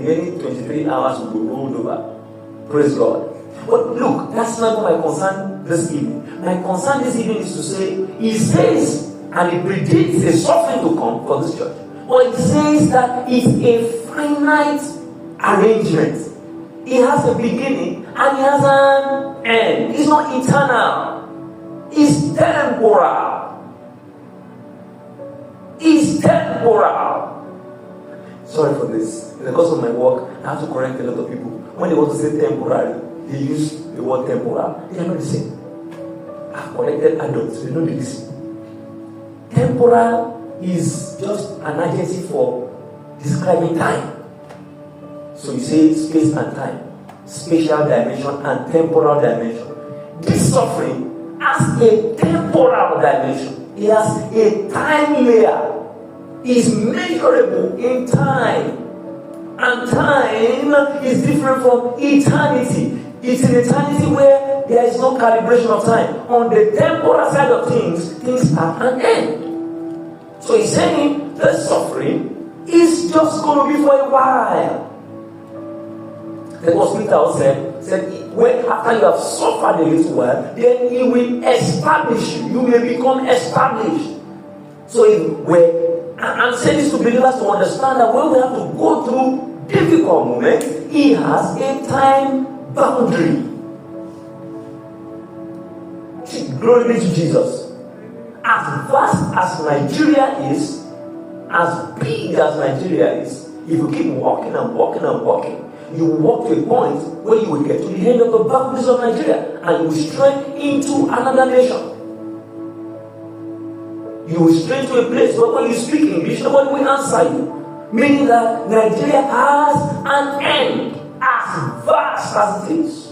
remaining 23 hours will be rolled over. Praise God. But look, that's not my concern this evening. My concern this evening is to say, he says, and he predicts a suffering to come for this church. But he says that it's a finite arrangement. It has a beginning and it has an end. It's not eternal. It's temporal. It's temporal. Sorry for this. Because of my work, I have to correct a lot of people. When they want to say temporary, they use the word temporal. They are not the same. I've corrected adults. They know the listen. Temporal is just an adjective for describing time. So you say space and time, spatial dimension and temporal dimension. This suffering has a temporal dimension. It has a time layer. It is measurable in time. And time is different from eternity. It's an eternity where there is no calibration of time. On the temporal side of things have an end. So he's saying the suffering is just going to be for a while. That was Peter said, when after you have suffered a little while, then he will establish you. You may become established. So I'm saying this to believers to understand that when we have to go through difficult moments, he has a time boundary. Glory be to Jesus. As vast as Nigeria is, as big as Nigeria is, if you keep walking and walking and walking, you walk to a point where you will get to the end of the boundaries of Nigeria and you will stray into another nation. You will stray to a place where when you speak English, nobody will answer you. Meaning that Nigeria has an end as vast as it is.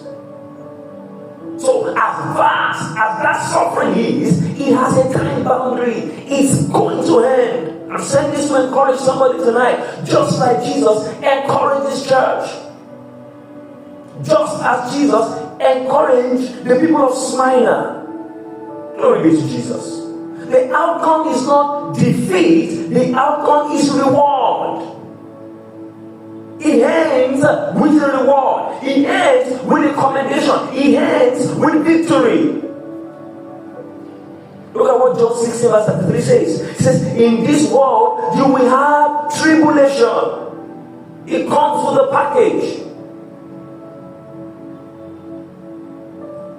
So as vast as that suffering is, it has a time boundary. It's going to end. I'm saying this to encourage somebody tonight. Just like Jesus encouraged this church. Just as Jesus encouraged the people of Smyrna. Glory be to Jesus. The outcome is not defeat. The outcome is reward. It ends with the reward. It ends with the commendation. It ends with victory. Look at what John 16 verse 33 says. It says, in this world you will have tribulation. It comes with a package.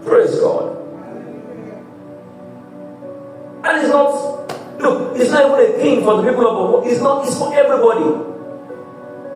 Praise God. And it's not, look, it's not even a thing for the people of the world. It's for everybody.